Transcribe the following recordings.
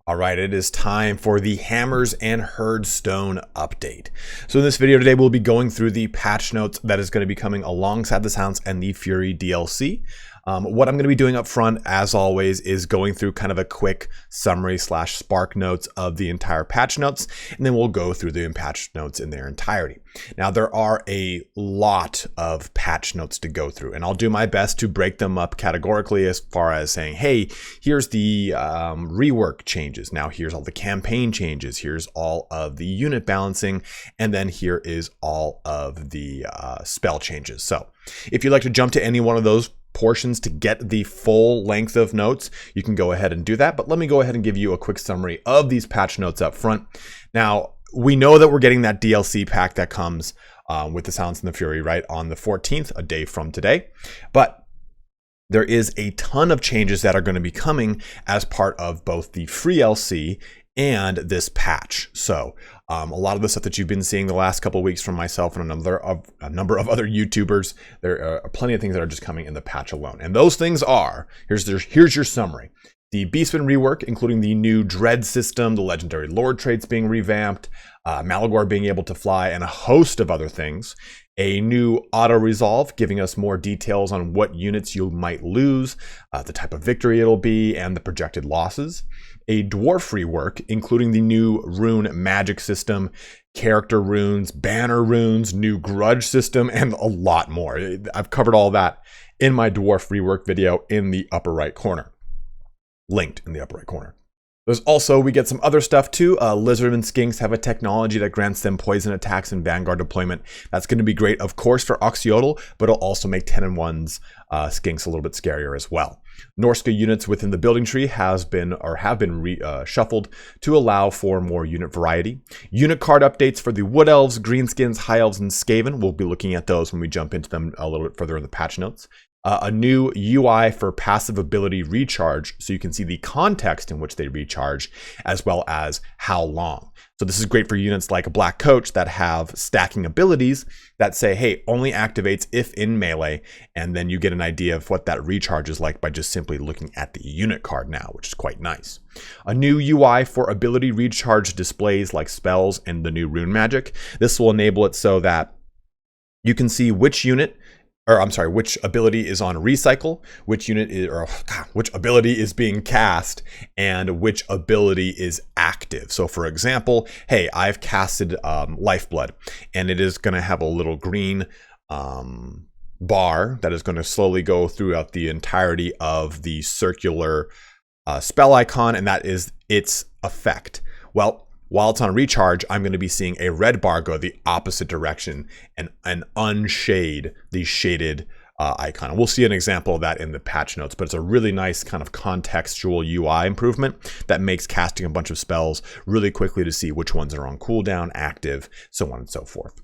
All right, it is time for the Hammers and Herdstone update. So in this video today, we'll be going through the patch notes that is going to be coming alongside the Sounds and the Fury DLC. What I'm going to be doing up front, as always, is going through kind of a quick summary / spark notes of the entire patch notes, and then we'll go through the patch notes in their entirety. Now, there are a lot of patch notes to go through, and I'll do my best to break them up categorically as far as saying, hey, here's the rework changes. Now, here's all the campaign changes. Here's all of the unit balancing, and then here is all of the spell changes. So if you'd like to jump to any one of those portions to get the full length of notes, you can go ahead and do that. But let me go ahead and give you a quick summary of these patch notes up front. Now, we know that we're getting that DLC pack that comes with the Sounds and the Fury, right, on the 14th, a day from today. But there is a ton of changes that are going to be coming as part of both the free LC and this patch. So a lot of the stuff that you've been seeing the last couple of weeks from myself and a number of other YouTubers, there are plenty of things that are just coming in the patch alone. And those things are, here's your summary. The Beastmen Rework, including the new Dread system, the Legendary Lord traits being revamped, Malagor being able to fly, and a host of other things. A new auto-resolve, giving us more details on what units you might lose, the type of victory it'll be, and the projected losses. A Dwarf Rework, including the new rune magic system, character runes, banner runes, new grudge system, and a lot more. I've covered all that in my Dwarf Rework video in the upper right corner. Linked in the upper right corner. There's also, we get some other stuff too. Lizard and Skinks have a technology that grants them poison attacks and Vanguard deployment. That's going to be great, of course, for Oxyotl, but it'll also make 10-1's Skinks a little bit scarier as well. Norska units within the building tree have been shuffled to allow for more unit variety. Unit card updates for the Wood Elves, Greenskins, High Elves, and Skaven. We'll be looking at those when we jump into them a little bit further in the patch notes. A new UI for passive ability recharge, so you can see the context in which they recharge, as well as how long. So this is great for units like a Black Coach that have stacking abilities that say, hey, only activates if in melee, and then you get an idea of what that recharge is like by just simply looking at the unit card now, which is quite nice. A new UI for ability recharge displays like spells and the new rune magic. This will enable it so that you can see which ability is on recycle, which ability is being cast, and which ability is active. So for example, hey, I've casted Lifeblood, and it is going to have a little green bar that is going to slowly go throughout the entirety of the circular spell icon, and that is its effect. Well, while it's on recharge, I'm going to be seeing a red bar go the opposite direction and unshade the shaded icon. And we'll see an example of that in the patch notes, but it's a really nice kind of contextual UI improvement that makes casting a bunch of spells really quickly to see which ones are on cooldown, active, so on and so forth.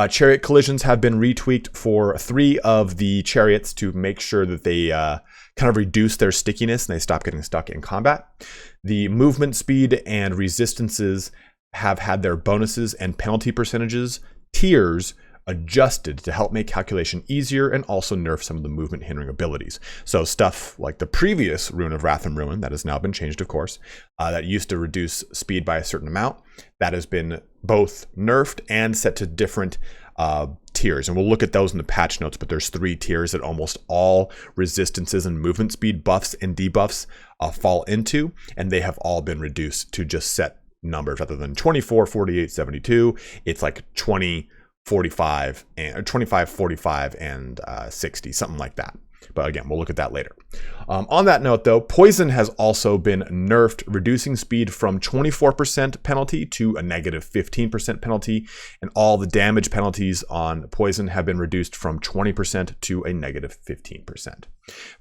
Chariot collisions have been retweaked for 3 of the chariots to make sure that they kind of reduce their stickiness and they stop getting stuck in combat. The movement speed and resistances have had their bonuses and penalty percentages tiers adjusted to help make calculation easier and also nerf some of the movement hindering abilities. So stuff like the previous Rune of Wrath and Ruin, that has now been changed, of course, that used to reduce speed by a certain amount, that has been both nerfed and set to different tiers. And we'll look at those in the patch notes, but there's 3 tiers that almost all resistances and movement speed buffs and debuffs fall into, and they have all been reduced to just set numbers rather than 24, 48, 72. It's like 20, 45 and 25, 45 and 60, something like that. But again, we'll look at that later. On that note, though, poison has also been nerfed, reducing speed from 24% penalty to a negative 15% penalty, and all the damage penalties on poison have been reduced from 20% to a negative 15%.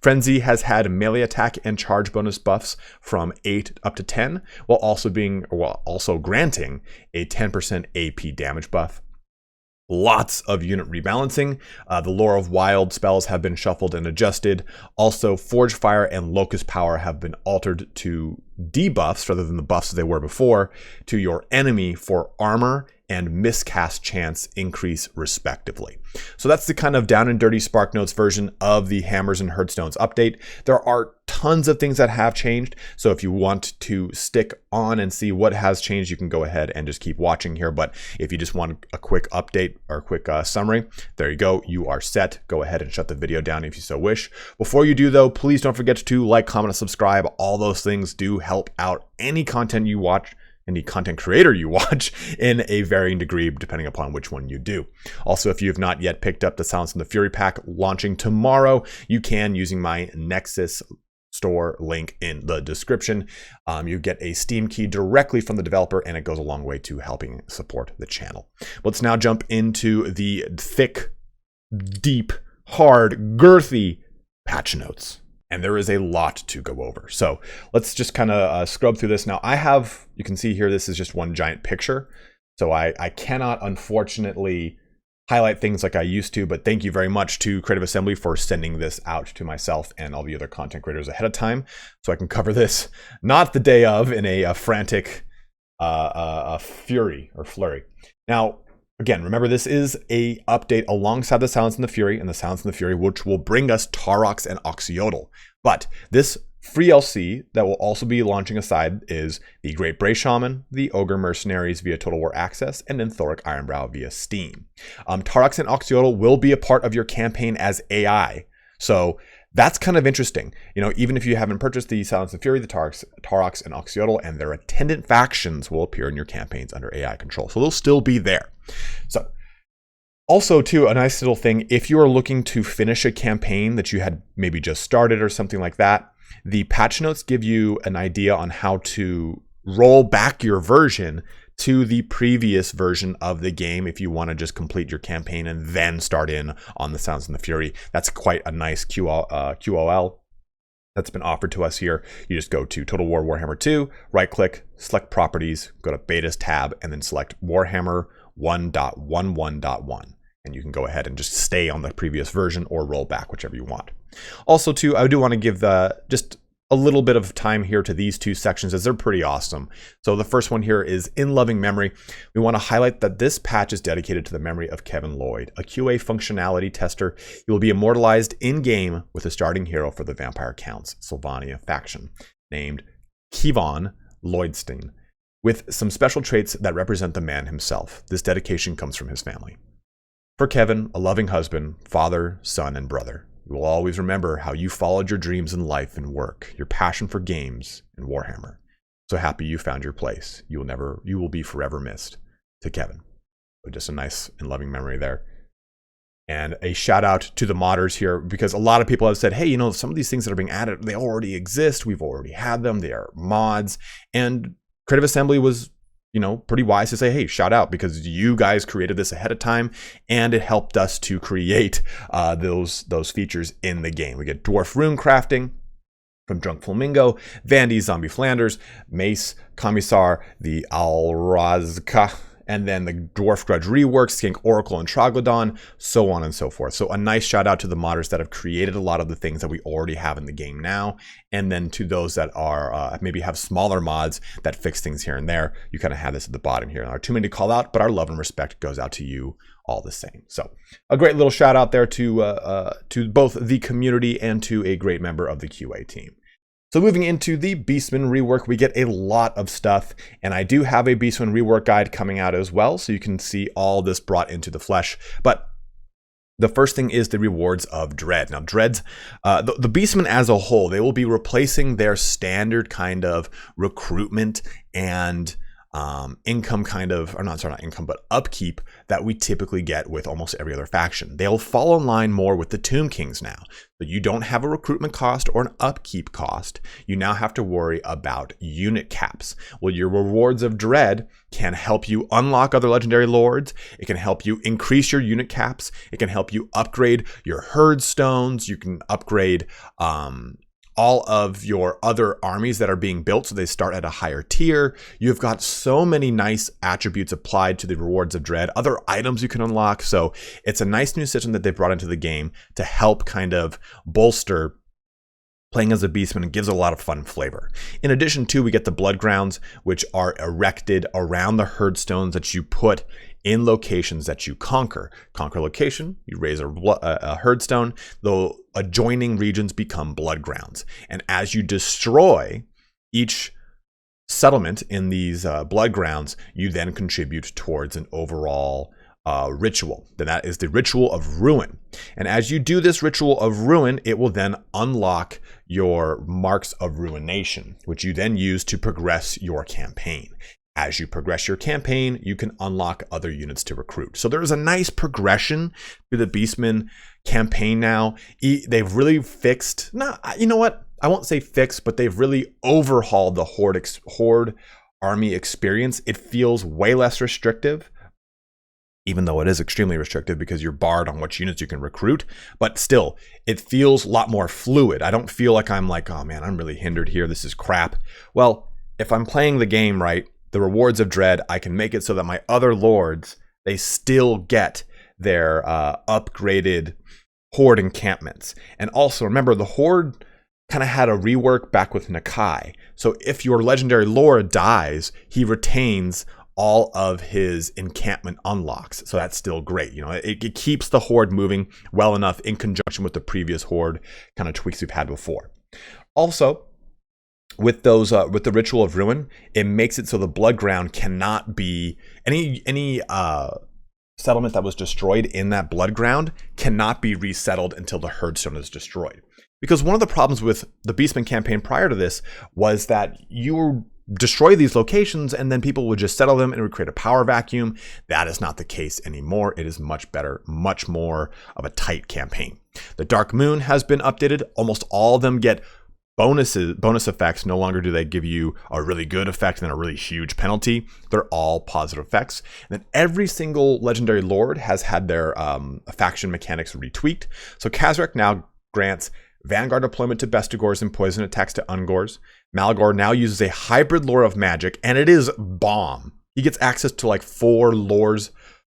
Frenzy has had melee attack and charge bonus buffs from 8 up to 10, while also granting a 10% AP damage buff. Lots of unit rebalancing. The Lore of Wild spells have been shuffled and adjusted. Also, Forge Fire and Locust Power have been altered to debuffs rather than the buffs they were before to your enemy for armor and miscast chance increase respectively. So that's the kind of down and dirty SparkNotes version of the Hammers and Herdstones update. There are tons of things that have changed. So if you want to stick on and see what has changed, you can go ahead and just keep watching here. But if you just want a quick update or a quick summary, there you go. You are set. Go ahead and shut the video down if you so wish. Before you do though, please don't forget to like, comment, and subscribe. All those things do help out any content you watch, any content creator you watch in a varying degree, depending upon which one you do. Also, if you have not yet picked up the Silence and the Fury pack launching tomorrow, you can using my Nexus Store link in the description. You get a Steam key directly from the developer, and it goes a long way to helping support the channel. Let's now jump into the thick, deep, hard, girthy patch notes. And there is a lot to go over. So let's just kind of scrub through this. Now you can see here, this is just one giant picture. So I cannot, unfortunately, highlight things like I used to, but thank you very much to Creative Assembly for sending this out to myself and all the other content creators ahead of time. So I can cover this, not the day of, in a frantic fury or flurry. Now, again, remember, this is a update alongside the Silence and the Fury, and the Silence and the Fury, which will bring us Taurox and Oxyotl. But this free LC that will also be launching aside is the Great Bray Shaman, the Ogre Mercenaries via Total War Access, and then Thoric Ironbrow via Steam. Taurox and Oxyotl will be a part of your campaign as AI. So that's kind of interesting. You know, even if you haven't purchased the Silence and Fury, the Taurox and Oxyotl and their attendant factions will appear in your campaigns under AI control. So they'll still be there. So also too, a nice little thing, if you are looking to finish a campaign that you had maybe just started or something like that, the patch notes give you an idea on how to roll back your version to the previous version of the game if you want to just complete your campaign and then start in on the Silence and the Fury. That's quite a nice QOL that's been offered to us here. You just go to Total War Warhammer 2, right click, select properties, go to Betas tab, and then select Warhammer 1.11.1. And you can go ahead and just stay on the previous version or roll back, whichever you want. Also too, I do want to give just a little bit of time here to these two sections as they're pretty awesome. So the first one here is In Loving Memory. We want to highlight that this patch is dedicated to the memory of Kevin Lloyd, a QA functionality tester. He will be immortalized in-game with a starting hero for the Vampire Counts Sylvania faction, named Kevon Lloydstein, with some special traits that represent the man himself. This dedication comes from his family. For Kevin, a loving husband, father, son, and brother, you will always remember how you followed your dreams in life and work, your passion for games and Warhammer. So happy you found your place. You will be forever missed. To Kevin. So just a nice and loving memory there. And a shout out to the modders here, because a lot of people have said, hey, you know, some of these things that are being added, they already exist. We've already had them. They are mods. And Creative Assembly was, you know, pretty wise to say, hey, shout out, because you guys created this ahead of time and it helped us to create those features in the game. We get Dwarf Rune Crafting from Drunk Flamingo, Vandy, Zombie Flanders, Mace, Commissar, the Alrazka, and then the Dwarf Grudge Rework, Skink Oracle, and Troglodon, so on and so forth. So a nice shout out to the modders that have created a lot of the things that we already have in the game now, and then to those that are maybe have smaller mods that fix things here and there. You kind of have this at the bottom here. Not too many to call out, but our love and respect goes out to you all the same. So a great little shout out there to both the community and to a great member of the QA team. So moving into the Beastmen Rework, we get a lot of stuff, and I do have a Beastmen Rework guide coming out as well, so you can see all this brought into the flesh. But the first thing is the rewards of Dread. Now, Dreads, the Beastmen as a whole, they will be replacing their standard kind of recruitment and income kind of, or not, sorry, not income, but upkeep that we typically get with almost every other faction. They'll fall in line more with the Tomb Kings now. But you don't have a recruitment cost or an upkeep cost. You now have to worry about unit caps. Well, your rewards of Dread can help you unlock other legendary lords. It can help you increase your unit caps. It can help you upgrade your Herdstones. You can upgrade all of your other armies that are being built, so they start at a higher tier. You've got so many nice attributes applied to the rewards of Dread, other items you can unlock. So it's a nice new system that they brought into the game to help kind of bolster playing as a Beastman gives a lot of fun flavor. In addition to, we get the blood grounds, which are erected around the herdstones that you put in locations that you conquer. Conquer location, you raise a herdstone, the adjoining regions become blood grounds. And as you destroy each settlement in these blood grounds, you then contribute towards an overall ritual. Then that is the Ritual of Ruin. And as you do this Ritual of Ruin, it will then unlock your Marks of Ruination, which you then use to progress your campaign. As you progress your campaign, you can unlock other units to recruit. So there is a nice progression to the Beastmen campaign now. They've really fixed, you know what? I won't say fixed, but they've really overhauled the Horde army experience. It feels way less restrictive, even though it is extremely restrictive because you're barred on which units you can recruit. But still, it feels a lot more fluid. I don't feel like I'm like, oh man, I'm really hindered here. This is crap. Well, if I'm playing the game right, the Rewards of Dread, I can make it so that my other lords, they still get their upgraded Horde encampments. And also, remember, the Horde kind of had a rework back with Nakai. So if your legendary lord dies, he retains all of his encampment unlocks. So that's still great. You know, it keeps the Horde moving well enough in conjunction with the previous Horde kind of tweaks we've had before. Also, with those with the Ritual of Ruin, it makes it so the blood ground cannot be any settlement that was destroyed in that blood ground cannot be resettled until the Herdstone is destroyed. Because one of the problems with the Beastmen campaign prior to this was that you destroy these locations and then people would just settle them and it would create a power vacuum. That is not the case anymore. It is much better, much more of a tight campaign. The Dark Moon has been updated. Almost all of them get bonus effects. No longer do they give you a really good effect and then a really huge penalty. They're all positive effects. And then every single legendary lord has had their faction mechanics retweaked. So Kazrak now grants Vanguard deployment to Bestigors and poison attacks to Ungors. Malgor now uses a hybrid lore of magic, and it is bomb. He gets access to like 4 lores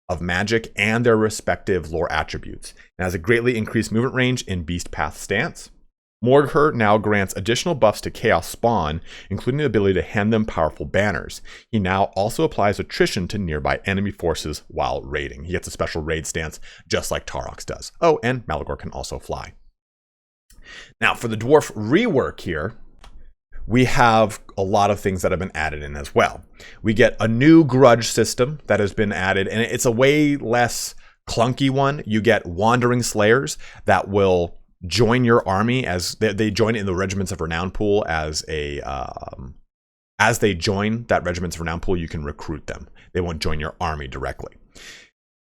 of magic and their respective lore attributes. And has a greatly increased movement range in Beast Path stance. Morgher now grants additional buffs to Chaos Spawn, including the ability to hand them powerful banners. He now also applies attrition to nearby enemy forces while raiding. He gets a special raid stance, just like Tarox does. Oh, and Malgor can also fly. Now, for the Dwarf Rework here, we have a lot of things that have been added in as well. We get a new grudge system that has been added, and it's a way less clunky one. You get Wandering Slayers that will join your army as they join in the Regiments of Renown pool as they join that Regiments of Renown pool, you can recruit them. They won't join your army directly.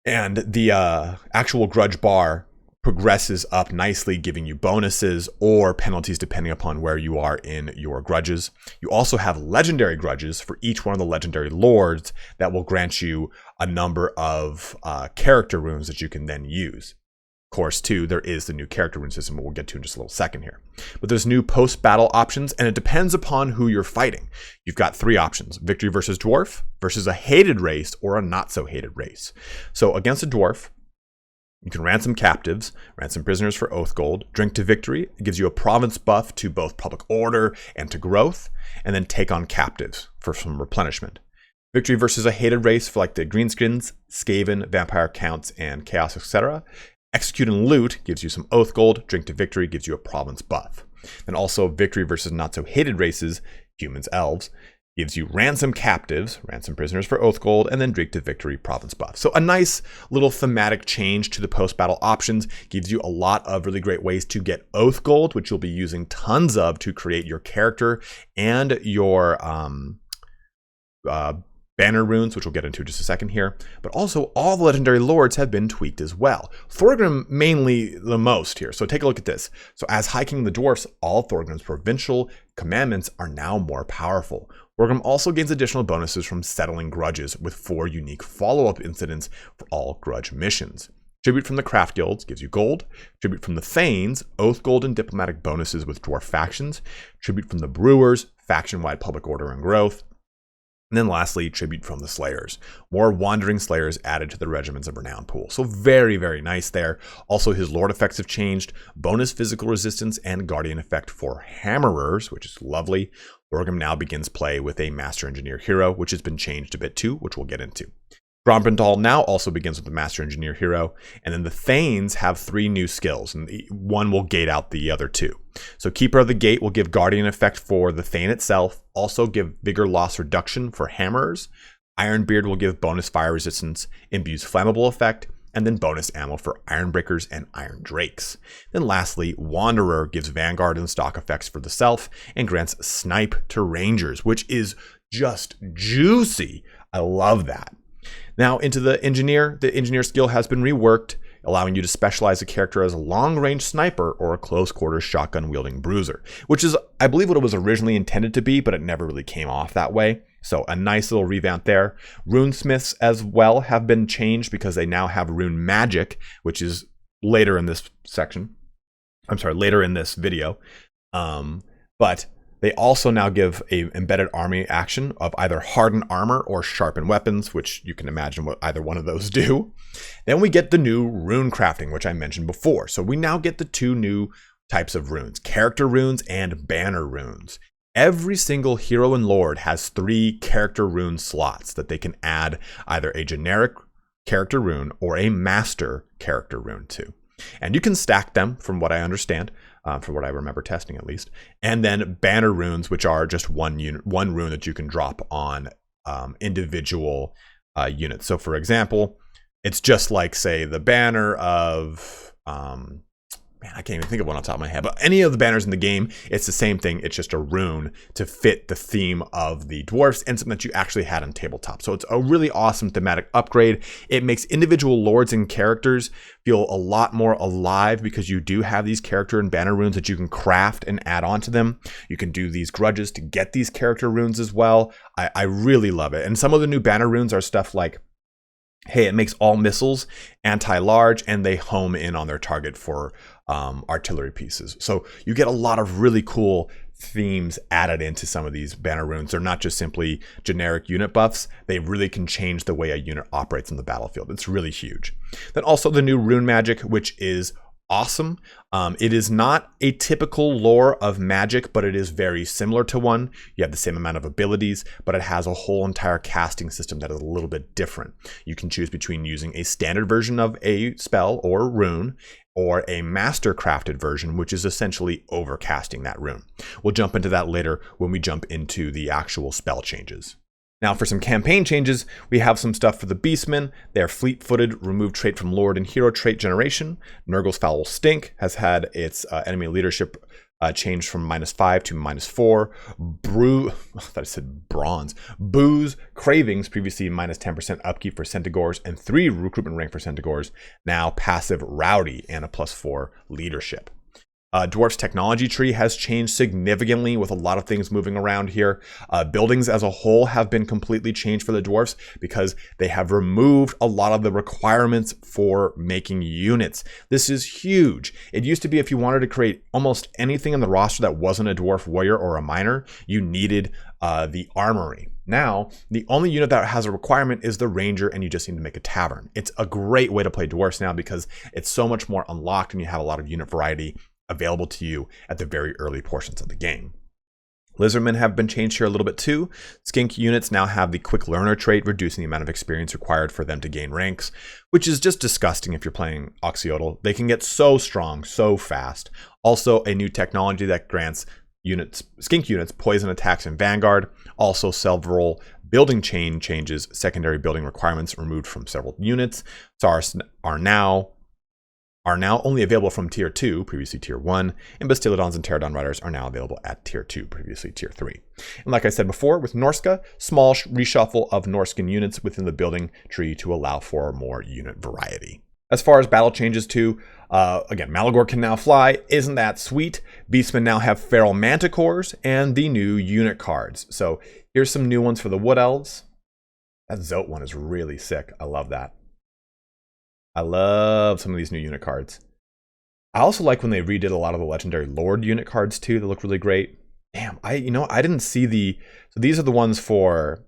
And the actual grudge bar progresses up nicely, giving you bonuses or penalties depending upon where you are in your grudges. You also have legendary grudges for each one of the legendary lords that will grant you a number of character runes that you can then use. Of course, too, there is the new character rune system, we'll get to in just a little second here. But there's new post-battle options, and it depends upon who you're fighting. You've got 3 options: victory versus dwarf, versus a hated race, or a not-so-hated race. So against a dwarf, you can ransom captives, ransom prisoners for oath gold, drink to victory. It gives you a province buff to both public order and to growth, and then take on captives for some replenishment. Victory versus a hated race for like the greenskins, Skaven, vampire counts, and chaos, etc. Execute and loot gives you some oath gold. Drink to victory gives you a province buff. Then also victory versus not so hated races, humans, elves, gives you ransom captives, ransom prisoners for oath gold, and then drink to victory province buff. So a nice little thematic change to the post-battle options. Gives you a lot of really great ways to get oath gold, which you'll be using tons of to create your character and your banner runes, which we'll get into just a second here. But also all the legendary lords have been tweaked as well. Thorgrim mainly the most here. So take a look at this. So as High King of the Dwarfs, all Thorgrim's provincial commandments are now more powerful. Thorgrim also gains additional bonuses from settling grudges with 4 unique follow-up incidents for all grudge missions. Tribute from the craft guilds gives you gold. Tribute from the Thanes, oath gold and diplomatic bonuses with dwarf factions. Tribute from the brewers, faction-wide public order and growth. And then lastly, tribute from the Slayers. More Wandering Slayers added to the Regiments of Renown pool. So very, very nice there. Also, his Lord effects have changed. Bonus physical resistance and Guardian effect for Hammerers, which is lovely. Orgrim now begins play with a Master Engineer hero, which has been changed a bit too, which we'll get into. Grombrindal now also begins with the Master Engineer hero, and then the Thanes have 3 new skills, and one will gate out the other 2. So Keeper of the Gate will give Guardian effect for the Thane itself, also give Vigor Loss Reduction for Hammerers. Ironbeard will give bonus fire resistance, imbues Flammable effect, and then bonus ammo for Ironbreakers and Iron Drakes. Then lastly, Wanderer gives Vanguard and stock effects for the self, and grants Snipe to Rangers, which is just juicy. I love that. Now into the engineer skill has been reworked, allowing you to specialize a character as a long-range sniper or a close-quarters shotgun-wielding bruiser, which is, I believe, what it was originally intended to be, but it never really came off that way. So a nice little revamp there. Runesmiths as well have been changed because they now have Rune Magic, which is later in this section. I'm sorry, later in this video. But they also now give a embedded army action of either harden armor or sharpen weapons, which you can imagine what either one of those do. Then we get the new rune crafting, which I mentioned before. So we now get the 2 new types of runes, character runes and banner runes. Every single hero and lord has 3 character rune slots that they can add either a generic character rune or a master character rune to. And you can stack them from what I understand. From what I remember testing at least, and then banner runes, which are just one rune that you can drop on individual units. So for example, it's just like, say, the banner of, man, I can't even think of one on top of my head, but any of the banners in the game, it's the same thing. It's just a rune to fit the theme of the dwarfs and something that you actually had on tabletop. So it's a really awesome thematic upgrade. It makes individual lords and characters feel a lot more alive because you do have these character and banner runes that you can craft and add on to them. You can do these grudges to get these character runes as well. I really love it. And some of the new banner runes are stuff like, hey, it makes all missiles anti-large and they home in on their target for artillery pieces. So you get a lot of really cool themes added into some of these banner runes. They're not just simply generic unit buffs. They really can change the way a unit operates on the battlefield. It's really huge. Then also the new rune magic, which is awesome. It is not a typical lore of magic, but it is very similar to one. You have the same amount of abilities, but it has a whole entire casting system that is a little bit different. You can choose between using a standard version of a spell or rune, or a master crafted version, which is essentially overcasting that rune. We'll jump into that later when we jump into the actual spell changes. Now for some campaign changes, we have some stuff for the Beastmen. They're fleet-footed, remove trait from Lord and Hero trait generation. Nurgle's Foul Stink has had its enemy leadership changed from -5 to -4. I thought I said bronze. Booze Cravings, previously -10% upkeep for Centigores and 3 recruitment rank for Centigores, now passive Rowdy and a +4 leadership. Dwarf's technology tree has changed significantly with a lot of things moving around here. Buildings as a whole have been completely changed for the dwarfs because they have removed a lot of the requirements for making units. This is huge. It used to be if you wanted to create almost anything in the roster that wasn't a dwarf warrior or a miner, you needed the armory. Now, the only unit that has a requirement is the ranger, and you just need to make a tavern. It's a great way to play dwarfs now because it's so much more unlocked and you have a lot of unit variety available to you at the very early portions of the game. Lizardmen have been changed here a little bit too. Skink units now have the quick learner trait, reducing the amount of experience required for them to gain ranks, which is just disgusting if you're playing Oxyotl. They can get so strong so fast. Also, a new technology that grants skink units poison attacks in Vanguard. Also, several building chain changes, secondary building requirements removed from several units. SARS are now only available from tier 2, previously tier 1, and Bastiladons and Pterodon Riders are now available at tier 2, previously tier 3. And like I said before, with Norska, small reshuffle of Norskan units within the building tree to allow for more unit variety. As far as battle changes too, again, Malagor can now fly. Isn't that sweet? Beastmen now have Feral Manticores and the new unit cards. So here's some new ones for the Wood Elves. That Zote one is really sick. I love that. I love some of these new unit cards. I also like when they redid a lot of the legendary Lord unit cards too. They look really great. Damn, I didn't see so these are the ones for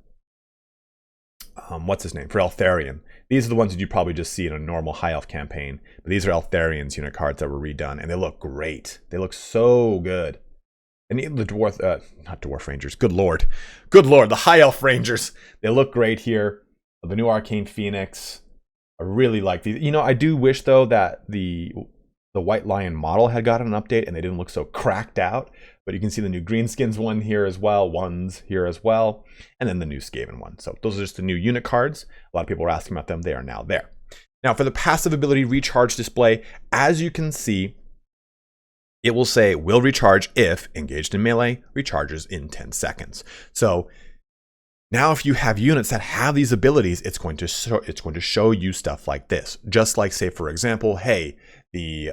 what's his name? For Eltharion. These are the ones that you probably just see in a normal high elf campaign. But these are Eltharion's unit cards that were redone, and they look great. They look so good. And even the dwarf, not dwarf rangers. Good lord, the high elf rangers. They look great here. The new Arcane Phoenix. I really like these. You know, I do wish though that the White Lion model had gotten an update and they didn't look so cracked out. But you can see the new Greenskins one here as well, ones here as well, and then the new Skaven one. So those are just the new unit cards. A lot of people are asking about them. They are now there. Now for the passive ability recharge display, as you can see, it will say will recharge if engaged in melee, recharges in 10 seconds. So now if you have units that have these abilities, it's going to show you stuff like this. Just like, say for example, hey, the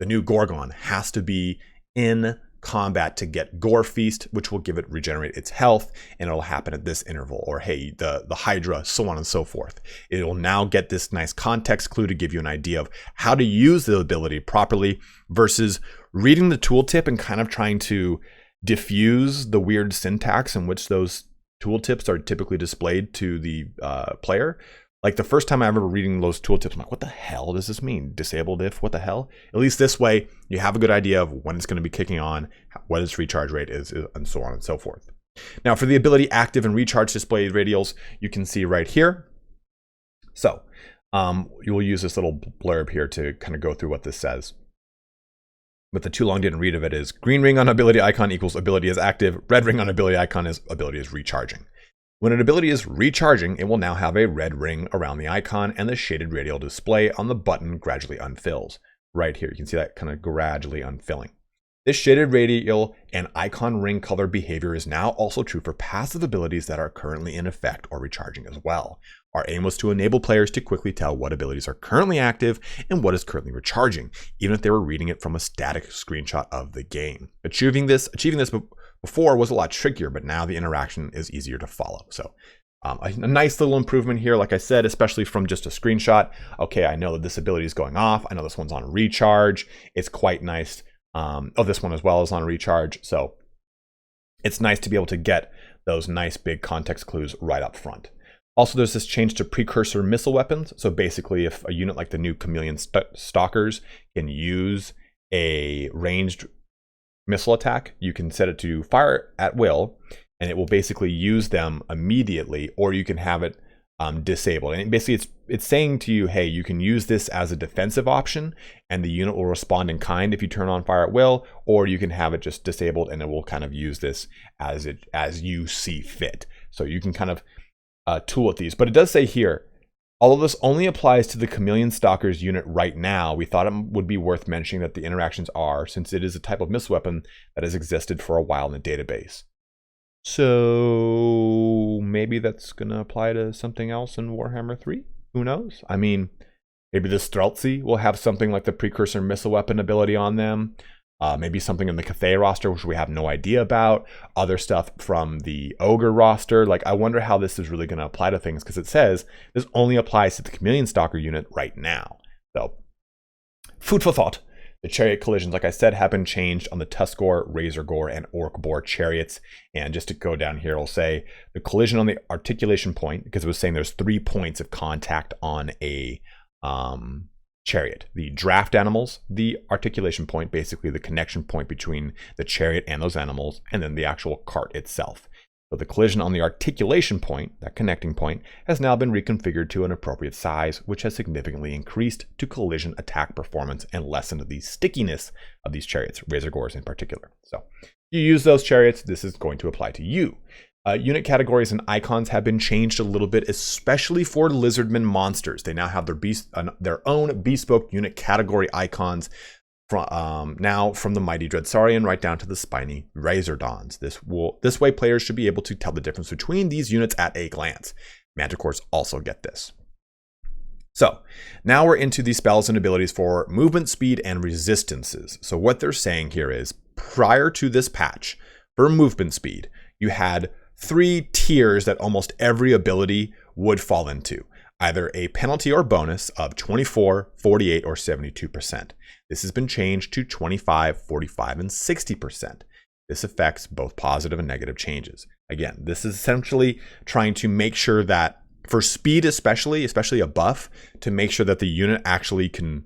new Gorgon has to be in combat to get Gore Feast, which will give it regenerate its health, and it'll happen at this interval. Or hey, the Hydra, so on and so forth. It will now get this nice context clue to give you an idea of how to use the ability properly versus reading the tooltip and kind of trying to diffuse the weird syntax in which those tooltips are typically displayed to the player. Like the first time I ever reading those tooltips, I'm like, what the hell does this mean? Disabled if, what the hell? At least this way, you have a good idea of when it's going to be kicking on, what its recharge rate is, and so on and so forth. Now for the ability active and recharge display radials, you can see right here. So you will use this little blurb here to kind of go through what this says. But the too long didn't read of it is green ring on ability icon equals ability is active. Red ring on ability icon is ability is recharging. When an ability is recharging, it will now have a red ring around the icon and the shaded radial display on the button gradually unfills. Right here, you can see that kind of gradually unfilling. This shaded radial and icon ring color behavior is now also true for passive abilities that are currently in effect or recharging as well. Our aim was to enable players to quickly tell what abilities are currently active and what is currently recharging, even if they were reading it from a static screenshot of the game. Achieving this before was a lot trickier, but now the interaction is easier to follow. So a nice little improvement here, like I said, especially from just a screenshot. Okay, I know that this ability is going off. I know this one's on recharge. It's quite nice. This one as well is on recharge. So it's nice to be able to get those nice big context clues right up front. Also, there's this change to precursor missile weapons. So basically, if a unit like the new Chameleon Stalkers can use a ranged missile attack, you can set it to fire at will, and it will basically use them immediately, or you can have it disabled. And basically, it's saying to you, hey, you can use this as a defensive option, and the unit will respond in kind if you turn on fire at will, or you can have it just disabled, and it will kind of use this as you see fit. So you can kind of tool with these. But it does say here, although this only applies to the Chameleon Stalkers unit right now, we thought it would be worth mentioning that the interactions are, since it is a type of missile weapon that has existed for a while in the database. So maybe that's going to apply to something else in Warhammer 3? Who knows? I mean, maybe the Streltsy will have something like the precursor missile weapon ability on them. Maybe something in the Cathay roster, which we have no idea about. Other stuff from the Ogre roster. Like, I wonder how this is really going to apply to things, because it says this only applies to the Chameleon Stalker unit right now. So, food for thought. The chariot collisions, like I said, have been changed on the Tuskor, Razorgore, and Orkbore chariots. And just to go down here, I'll say the collision on the articulation point, because it was saying there's 3 points of contact on a chariot. The draft animals, the articulation point, basically the connection point between the chariot and those animals, and then the actual cart itself. So the collision on the articulation point, that connecting point, has now been reconfigured to an appropriate size, which has significantly increased to collision attack performance and lessened the stickiness of these chariots, Razorgores in particular. So you use those chariots, this is going to apply to you. Unit categories and icons have been changed a little bit, especially for Lizardmen monsters. They now have their own bespoke unit category icons now from the mighty Dreadsaurian right down to the spiny Razordons. This way players should be able to tell the difference between these units at a glance. Manticores also get this. So now we're into the spells and abilities for movement speed and resistances. So what they're saying here is, prior to this patch, for movement speed, you had 3 tiers that almost every ability would fall into. Either a penalty or bonus of 24, 48, or 72%. This has been changed to 25, 45, and 60%. This affects both positive and negative changes. Again, this is essentially trying to make sure that For speed especially a buff to make sure that the unit actually can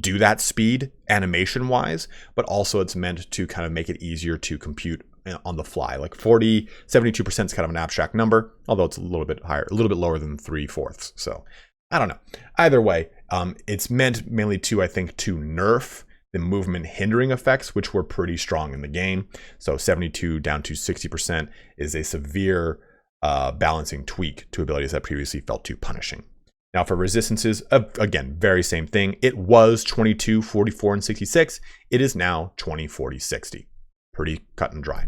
do that speed animation wise, but also it's meant to kind of make it easier to compute on the fly. Like 72% is kind of an abstract number, although it's a little bit higher, a little bit lower than 3/4. So I don't know. Either way, it's meant mainly to, I think, to nerf the movement hindering effects, which were pretty strong in the game. So 72 down to 60% is a severe balancing tweak to abilities that previously felt too punishing. Now for resistances, again, very same thing. It was 22, 44, and 66. It is now 20, 40, 60. Pretty cut and dry.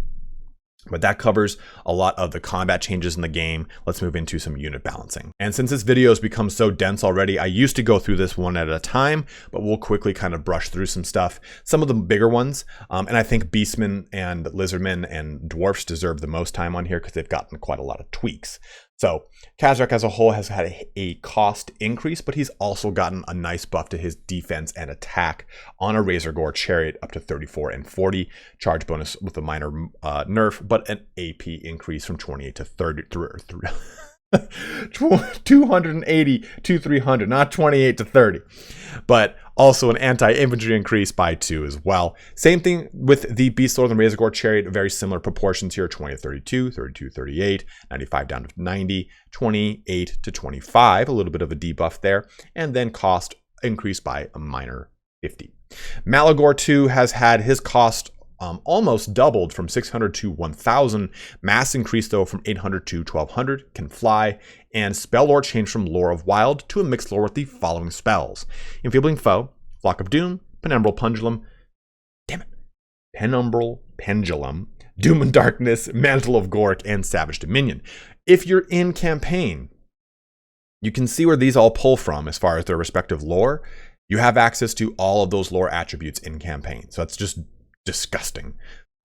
But that covers a lot of the combat changes in the game. Let's move into some unit balancing. And since this video has become so dense already, I used to go through this one at a time, but we'll quickly kind of brush through some stuff. Some of the bigger ones, and I think Beastmen and Lizardmen and Dwarfs deserve the most time on here because they've gotten quite a lot of tweaks. So Khazrak as a whole has had a cost increase, but he's also gotten a nice buff to his defense and attack on a Razor Gore Chariot up to 34 and 40. Charge bonus with a minor nerf, but an AP increase from 28 to 30. 280 to 300, not 28 to 30, but also an anti-infantry increase by 2 as well. Same thing with the Beast Lord and Razor Gore Chariot, very similar proportions here, 20 to 32, 32 to 38, 95 down to 90, 28 to 25, a little bit of a debuff there, and then cost increased by a minor 50. Malagor 2 has had his cost almost doubled from 600 to 1,000. Mass increase though from 800 to 1,200. Can fly. And spell lore changed from Lore of Wild to a mixed lore with the following spells: Enfeebling Foe, Flock of Doom, Penumbral Pendulum, Penumbral Pendulum, Doom and Darkness, Mantle of Gork, and Savage Dominion. If you're in campaign, you can see where these all pull from as far as their respective lore. You have access to all of those lore attributes in campaign. So that's just disgusting.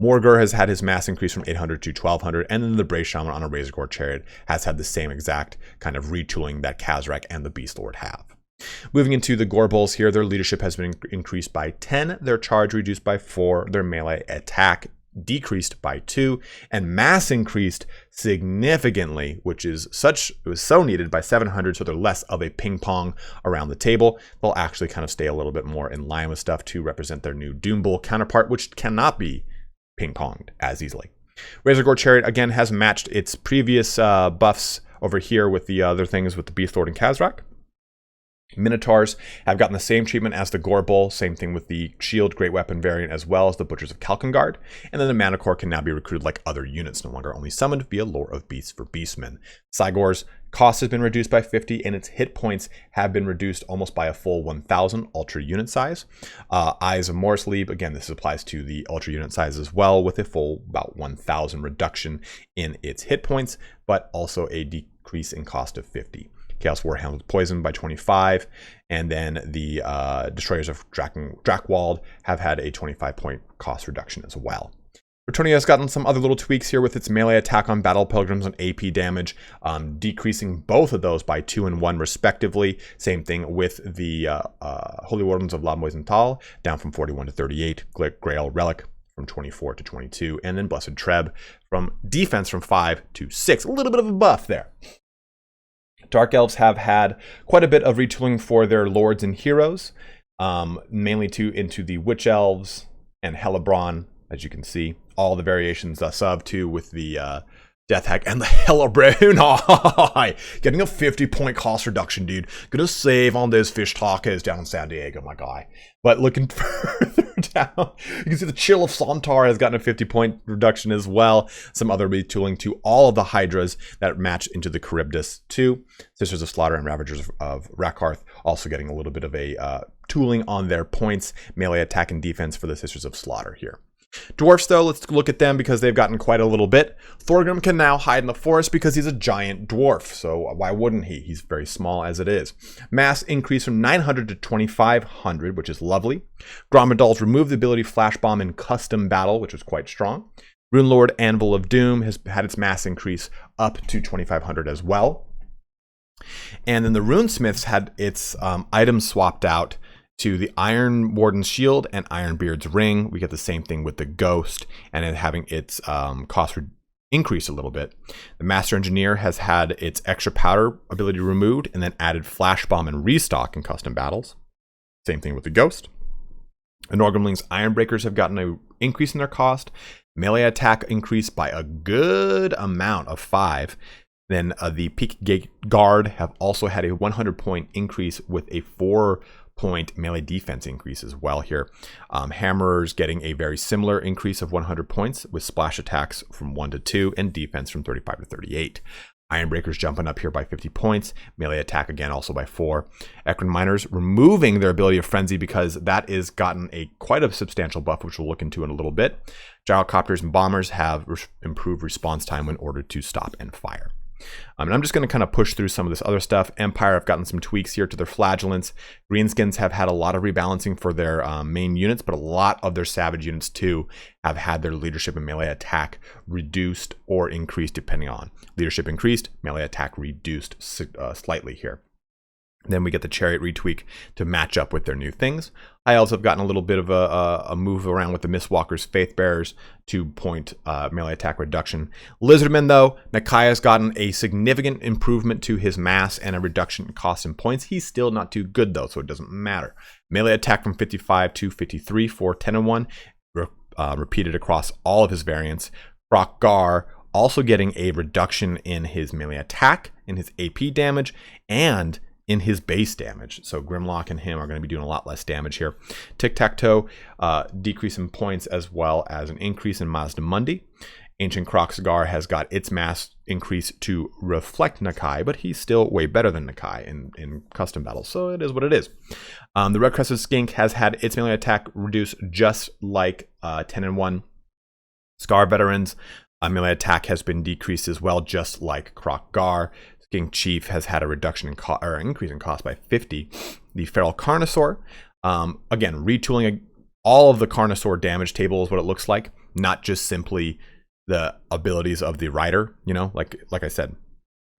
Morgur has had his mass increase from 800 to 1,200, and then the Brave Shaman on a Razor Gore Chariot has had the same exact kind of retooling that Khazrak and the Beast Lord have. Moving into the Gore Bulls here, their leadership has been increased by 10, their charge reduced by 4, their melee attack decreased by 2, and mass increased significantly, which is it was so needed, by 700, so they're less of a ping pong around the table. They'll actually kind of stay a little bit more in line with stuff to represent their new Doom Bull counterpart, which cannot be ping ponged as easily. Razor Gore Chariot again has matched its previous buffs over here with the other things with the Beast Lord and Khazrak. Minotaurs have gotten the same treatment as the Gore Bull, same thing with the Shield Great Weapon variant, as well as the Butchers of Kalkengard. And then the Manicore can now be recruited like other units, no longer only summoned via Lore of Beasts for Beastmen. Cygor's cost has been reduced by 50, and its hit points have been reduced almost by a full 1,000 ultra unit size. Eyes of Morrisleib, again, this applies to the ultra unit size as well, with a full about 1,000 reduction in its hit points, but also a decrease in cost of 50. Chaos Warhammer with Poison by 25, and then the Destroyers of Drakewald have had a 25-point cost reduction as well. Returnia has gotten some other little tweaks here with its melee attack on Battle Pilgrims and AP damage, decreasing both of those by 2 and 1 respectively. Same thing with the Holy Wardens of La Moisenthal, down from 41 to 38, Grail Relic from 24 to 22, and then Blessed Treb from defense from 5 to 6. A little bit of a buff there. Dark Elves have had quite a bit of retooling for their lords and heroes, mainly into the Witch Elves and Hellebron, as you can see. All the variations thus of, too, with the Death Hack and the Hellebron. Getting a 50-point cost reduction, dude. Gonna save on those fish tacos down in San Diego, my guy. But looking further down, you can see the Chill of Sontar has gotten a 50-point reduction as well. Some other retooling to all of the Hydras that match into the Charybdis too. Sisters of Slaughter and Ravagers of Rakarth also getting a little bit of a tooling on their points. Melee attack and defense for the Sisters of Slaughter here. Dwarfs, though, let's look at them because they've gotten quite a little bit. Thorgrim can now hide in the forest because he's a giant dwarf, so why wouldn't he? He's very small as it is. Mass increase from 900 to 2,500, which is lovely. Grommadal's removed the ability Flash Bomb in custom battle, which is quite strong. Runelord Anvil of Doom has had its mass increase up to 2,500 as well. And then the Runesmiths had its items swapped out to the Iron Warden's Shield and Ironbeard's Ring. We get the same thing with the Ghost, and then having its cost increased a little bit. The Master Engineer has had its extra powder ability removed and then added Flash Bomb and Restock in custom battles. Same thing with the Ghost. The Norgrimling's Iron Breakers have gotten an increase in their cost. Melee attack increased by a good amount of 5. Then the Peak Gate Guard have also had a 100-point increase with a 4-point melee defense increase as well here. Hammerers getting a very similar increase of 100 points with splash attacks from 1 to 2 and defense from 35 to 38. Ironbreakers jumping up here by 50 points. Melee attack again also by 4. Ekron Miners removing their ability of Frenzy because that is gotten quite a substantial buff, which we'll look into in a little bit. Gyrocopters and Bombers have improved response time when ordered to stop and fire. And I'm just going to kind of push through some of this other stuff. Empire have gotten some tweaks here to their Flagellants. Greenskins have had a lot of rebalancing for their main units, but a lot of their Savage units too have had their leadership and melee attack reduced or increased depending on. Leadership increased, melee attack reduced slightly here. Then we get the Chariot retweak to match up with their new things. High Elves have gotten a little bit of a move around with the Mistwalkers, Faith Bearers, 2-point melee attack reduction. Lizardman, though, Nakai has gotten a significant improvement to his mass and a reduction in cost and points. He's still not too good, though, so it doesn't matter. Melee attack from 55 to 53 for 10 and 1, repeated across all of his variants. Gar also getting a reduction in his melee attack, in his AP damage, and in his base damage. So Grimlock and him are going to be doing a lot less damage here. Tic-Tac-Toe, decrease in points as well as an increase in Mazda Mundi. Ancient Kroxgar has got its mass increase to reflect Nakai, but he's still way better than Nakai in custom battles, so it is what it is. The Red Crested Skink has had its melee attack reduced just like 10 and 1. Scar Veterans, melee attack has been decreased as well, just like Kroxgar. King Chief has had a reduction in or increase in cost by 50. The Feral Carnosaur, again, retooling all of the Carnosaur damage table is what it looks like, not just simply the abilities of the rider. You know, like I said,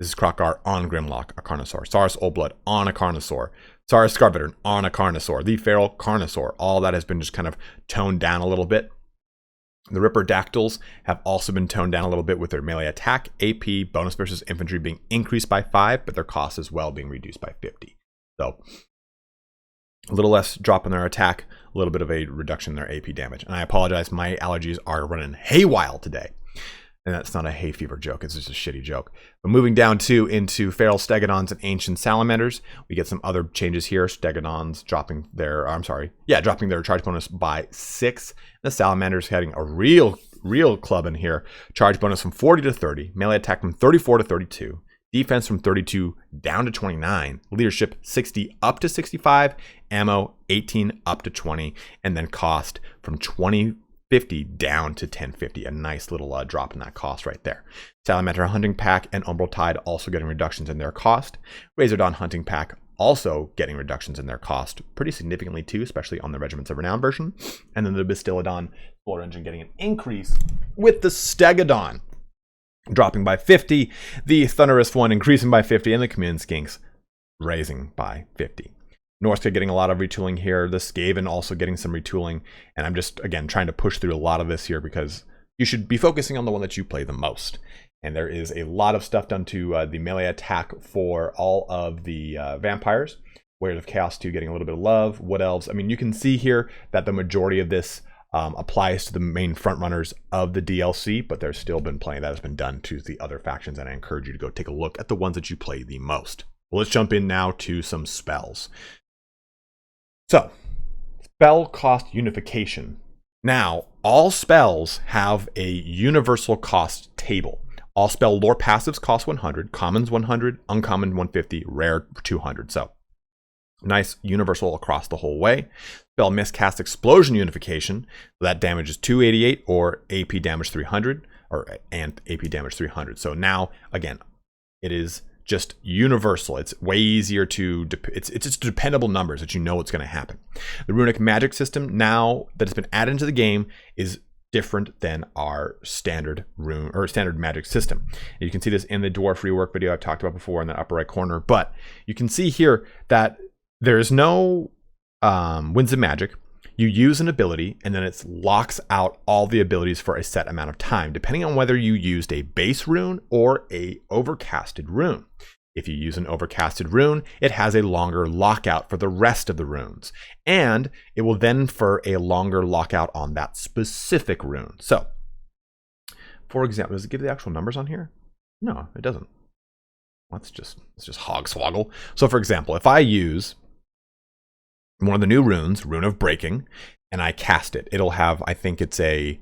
this is Kroxgar on Grimlock, a Carnosaur. Saurus Oldblood on a Carnosaur. Saurus Scarveteran on a Carnosaur. The Feral Carnosaur. All that has been just kind of toned down a little bit. The Ripper Dactyls have also been toned down a little bit with their melee attack, AP, bonus versus infantry being increased by 5, but their cost as well being reduced by 50. So a little less drop in their attack, a little bit of a reduction in their AP damage. And I apologize, my allergies are running haywire today. And that's not a hay fever joke, it's just a shitty joke. But moving down into Feral Stegodons and Ancient Salamanders, we get some other changes here. Stegodons dropping their charge bonus by 6. The Salamanders having a real club in here. Charge bonus from 40 to 30, melee attack from 34 to 32, defense from 32 down to 29, leadership 60 up to 65, ammo 18 up to 20, and then cost from 2050 down to 1050. A nice little drop in that cost right there. Salamander Hunting Pack and Umbral Tide also getting reductions in their cost. Razordon Hunting Pack also getting reductions in their cost pretty significantly too, especially on the Regiments of Renown version. And then the Bastillodon Explorer Engine getting an increase with the Stegodon dropping by 50, the Thunderous one increasing by 50, and the Commune Skinks raising by 50. Norska getting a lot of retooling here. The Skaven also getting some retooling. And I'm just, again, trying to push through a lot of this here because you should be focusing on the one that you play the most. And there is a lot of stuff done to the melee attack for all of the vampires. Warriors of Chaos 2 getting a little bit of love. Wood Elves. I mean, you can see here that the majority of this applies to the main frontrunners of the DLC, but there's still been plenty that has been done to the other factions, and I encourage you to go take a look at the ones that you play the most. Well, let's jump in now to some spells. So, spell cost unification. Now, all spells have a universal cost table. All spell lore passives cost 100, commons 100, uncommon 150, rare 200. So, nice universal across the whole way. Spell miscast explosion unification. That damage is 288 or AP damage 300 and AP damage 300. So now, again, it is just universal. It's way easier to, it's just dependable numbers that you know what's going to happen. The runic magic system now that has been added into the game is different than our standard rune or standard magic system. You can see this in the Dwarf Rework video I've talked about before in the upper right corner, but you can see here that there is no Winds of Magic. You use an ability and then it locks out all the abilities for a set amount of time, depending on whether you used a base rune or a overcasted rune. If you use an overcasted rune, it has a longer lockout for the rest of the runes, and it will then infer a longer lockout on that specific rune. So, for example, does it give the actual numbers on here? No, it doesn't. Let's just hogswoggle. So, for example, if I use one of the new runes, Rune of Breaking, and I cast it, it'll have, I think it's a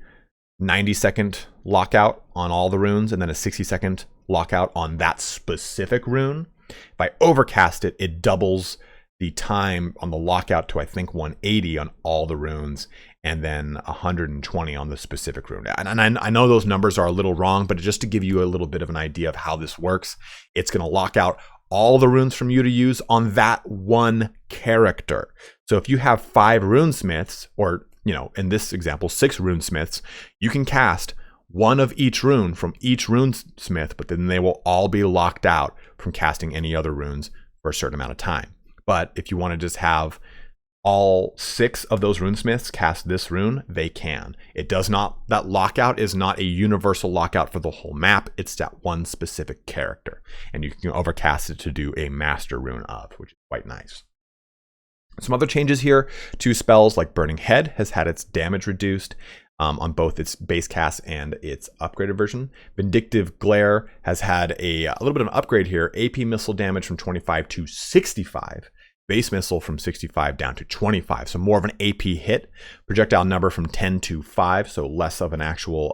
90-second lockout on all the runes and then a 60-second lockout on that specific rune. If I overcast it, it doubles the time on the lockout to, I think, 180 on all the runes and then 120 on the specific rune. And I know those numbers are a little wrong, but just to give you a little bit of an idea of how this works, it's going to lock out all the runes from you to use on that one character. So if you have 5 runesmiths, or, you know, in this example, 6 runesmiths, you can cast one of each rune from each runesmith, but then they will all be locked out from casting any other runes for a certain amount of time. But if you want to just have all 6 of those runesmiths cast this rune, they can. It does not, that lockout is not a universal lockout for the whole map. It's that one specific character. And you can overcast it to do a master rune of, which is quite nice. Some other changes here to spells like Burning Head has had its damage reduced on both its base cast and its upgraded version. Vindictive Glare has had a little bit of an upgrade here. AP missile damage from 25 to 65. Base missile from 65 down to 25, so more of an AP hit. Projectile number from 10 to 5, so less of an actual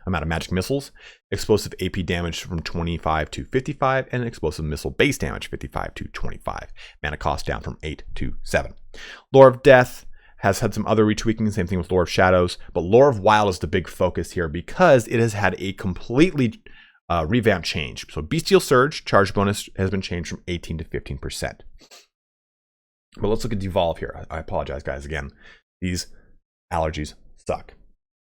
amount of magic missiles. Explosive AP damage from 25 to 55, and explosive missile base damage 55 to 25. Mana cost down from 8 to 7. Lore of Death has had some other retweaking, same thing with Lore of Shadows, but Lore of Wild is the big focus here because it has had a completely revamped change. So Bestial Surge charge bonus has been changed from 18 to 15%. But let's look at Devolve here. I apologize, guys. Again, these allergies suck.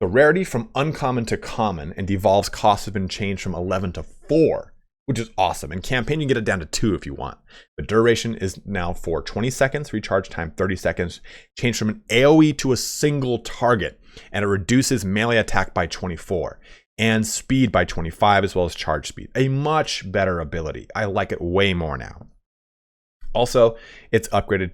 The rarity from uncommon to common, and Devolve's cost has been changed from 11 to 4, which is awesome. In campaign, you can get it down to 2 if you want. The duration is now for 20 seconds, recharge time 30 seconds, changed from an AoE to a single target, and it reduces melee attack by 24. And speed by 25, as well as charge speed. A much better ability. I like it way more now. Also, its upgraded,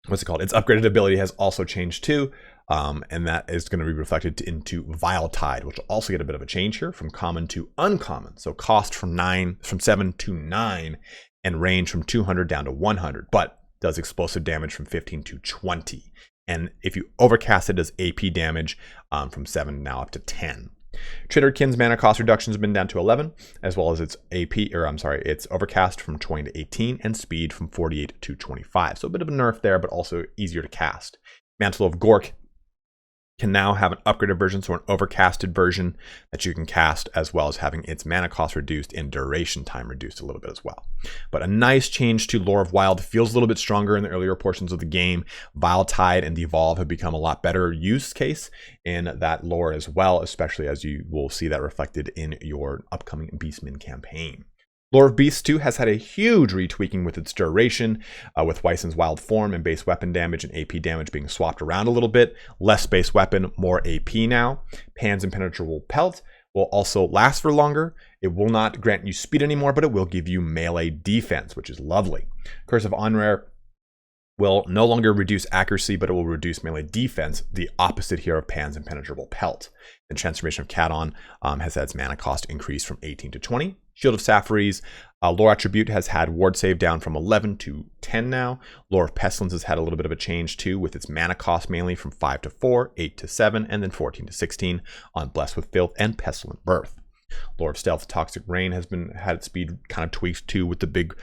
Its upgraded ability has also changed too, and that is going to be reflected into Vile Tide, which will also get a bit of a change here from common to uncommon. So cost from 7 to 9, and range from 200 down to 100, but does explosive damage from 15 to 20. And if you overcast it, does AP damage from 7 now up to 10. Tritterkin's mana cost reduction has been down to 11, as well as its its overcast from 20 to 18, and speed from 48 to 25. So a bit of a nerf there, but also easier to cast. Mantle of Gork can now have an upgraded version, so an overcasted version that you can cast, as well as having its mana cost reduced and duration time reduced a little bit as well. But a nice change to Lore of Wild. Feels a little bit stronger in the earlier portions of the game. Vile Tide and Devolve have become a lot better use case in that lore as well, especially as you will see that reflected in your upcoming Beastmen campaign. Lore of Beasts 2 has had a huge retweaking with its duration, with Wyson's wild form and base weapon damage and AP damage being swapped around a little bit. Less base weapon, more AP now. Pan's Impenetrable Pelt will also last for longer. It will not grant you speed anymore, but it will give you melee defense, which is lovely. Curse of Onrare will no longer reduce accuracy, but it will reduce melee defense, the opposite here of Pan's Impenetrable Pelt. The Transformation of Cadon has had its mana cost increase from 18 to 20. Shield of Sapphires, Lore Attribute has had ward save down from 11 to 10 now. Lore of Pestilence has had a little bit of a change too, with its mana cost mainly from 5 to 4, 8 to 7, and then 14 to 16 on Blessed with Filth and Pestilent Birth. Lore of Stealth, Toxic Rain has had its speed kind of tweaked too, with the big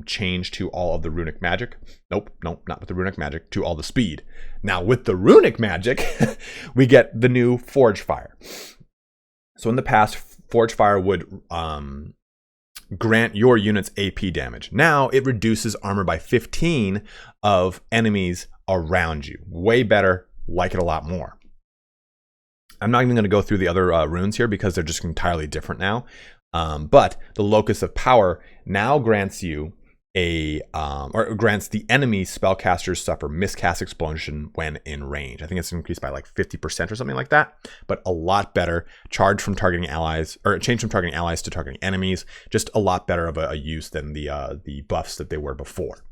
change to all of the runic magic. Nope, not with the runic magic, to all the speed. Now with the runic magic, we get the new Forge Fire. So in the past, Forge Fire would grant your units AP damage. Now it reduces armor by 15 of enemies around you. Way better, like it a lot more. I'm not even going to go through the other runes here because they're just entirely different now. But the Locus of Power now grants you or grants the enemy spellcasters suffer miscast explosion when in range. I think it's increased by like 50% or something like that, but a lot better. Change from targeting allies to targeting enemies. Just a lot better of a use than the buffs that they were before.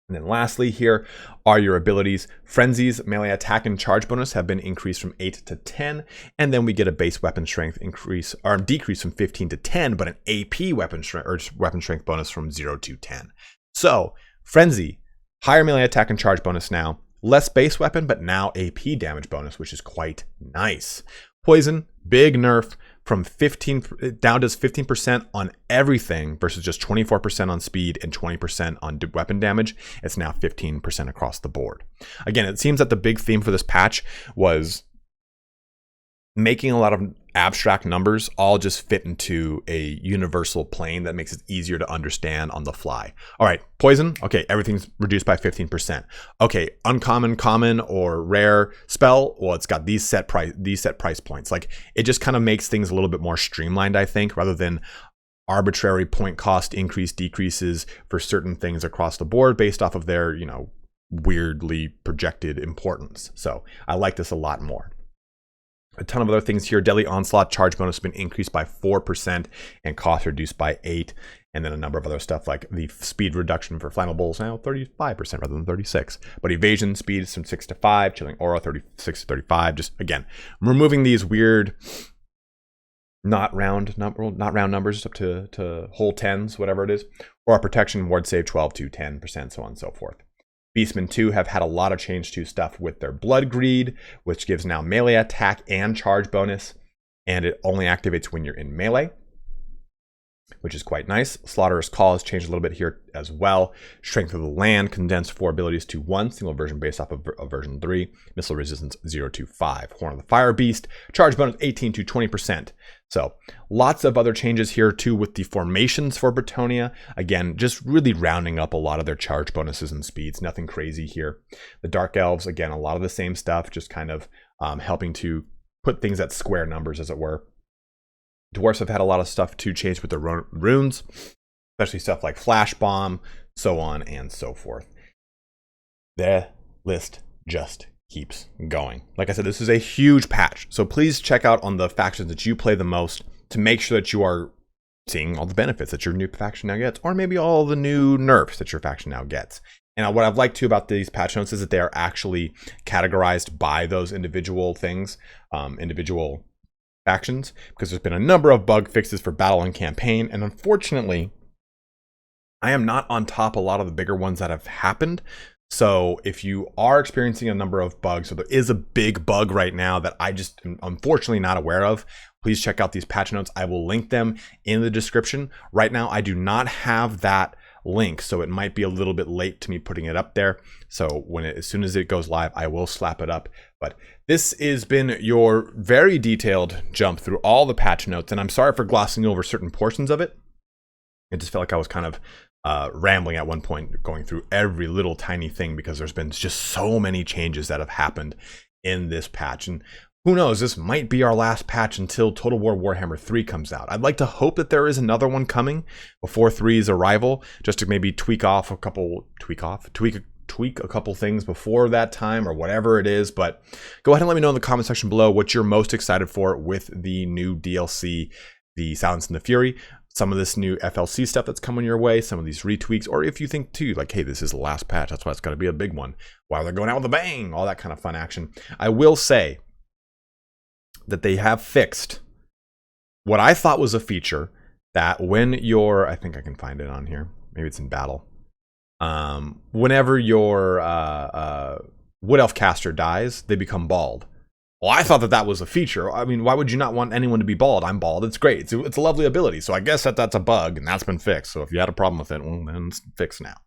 And then lastly, here are your abilities. Frenzy's melee attack and charge bonus have been increased from 8 to 10. And then we get a base weapon strength decrease from 15 to 10, but an AP weapon strength bonus from 0 to 10. So Frenzy, higher melee attack and charge bonus now. Less base weapon, but now AP damage bonus, which is quite nice. Poison, big nerf, from 15 down to 15% on everything versus just 24% on speed and 20% on weapon damage. It's now 15% across the board. Again, it seems that the big theme for this patch was making a lot of abstract numbers all just fit into a universal plane that makes it easier to understand on the fly. All right, poison. Okay, everything's reduced by 15%. Okay, uncommon, common, or rare spell. Well, it's got these set price points. Like, it just kind of makes things a little bit more streamlined, I think, rather than arbitrary point cost decreases for certain things across the board based off of their, weirdly projected importance. So I like this a lot more. A ton of other things here. Deadly Onslaught charge bonus has been increased by 4% and cost reduced by 8%. And then a number of other stuff like the speed reduction for flammables now 35% rather than 36%. But evasion speed is from 6 to 5, chilling aura 36 to 35. Just again, removing these weird not round numbers up to whole tens, whatever it is. Or protection ward save 12 to 10%, so on and so forth. Beastmen 2 have had a lot of change to stuff with their Blood Greed, which gives now melee attack and charge bonus, and it only activates when you're in melee, which is quite nice. Slaughterous Call has changed a little bit here as well. Strength of the Land condensed 4 abilities to 1, single version based off of version 3. Missile resistance 0 to 5. Horn of the Fire Beast, charge bonus 18 to 20%. So lots of other changes here too with the formations for Bretonnia. Again, just really rounding up a lot of their charge bonuses and speeds. Nothing crazy here. The Dark Elves, again, a lot of the same stuff, just kind of helping to put things at square numbers, as it were. Dwarfs have had a lot of stuff to change with their runes, especially stuff like Flash Bomb, so on and so forth. The list just keeps going. Like I said, this is a huge patch, so please check out on the factions that you play the most to make sure that you are seeing all the benefits that your new faction now gets, or maybe all the new nerfs that your faction now gets. And what I've liked too about these patch notes is that they are actually categorized by those individual things, individual factions, because there's been a number of bug fixes for battle and campaign, and unfortunately I am not on top of a lot of the bigger ones that have happened. So if you are experiencing a number of bugs, so there is a big bug right now that I just am unfortunately not aware of, please check out these patch notes. I will link them in the description. Right now I do not have that link, so it might be a little bit late to me putting it up there. So as soon as it goes live, I will slap it up. But this has been your very detailed jump through all the patch notes, and I'm sorry for glossing over certain portions of it. It just felt like I was kind of rambling at one point, going through every little tiny thing, because there's been just so many changes that have happened in this patch. And who knows, this might be our last patch until Total War Warhammer 3 comes out. I'd like to hope that there is another one coming before 3's arrival, just to maybe tweak a couple things before that time, or whatever it is. But go ahead and let me know in the comment section below what you're most excited for with the new DLC, the Silence and the Fury. Some of this new FLC stuff that's coming your way, some of these retweaks, or if you think too, like, hey, this is the last patch, that's why it's got to be a big one. Why they're going out with a bang, all that kind of fun action. I will say that they have fixed what I thought was a feature, that when you're, I think I can find it on here, maybe it's in battle. Whenever your Wood Elf caster dies, they become bald. Well, I thought that was a feature. I mean, why would you not want anyone to be bald? I'm bald. It's great. It's a lovely ability. So I guess that's a bug, and that's been fixed. So if you had a problem with it, well, then it's fixed now.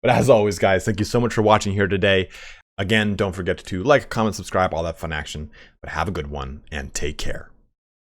But as always, guys, thank you so much for watching here today. Again, don't forget to like, comment, subscribe, all that fun action. But have a good one, and take care.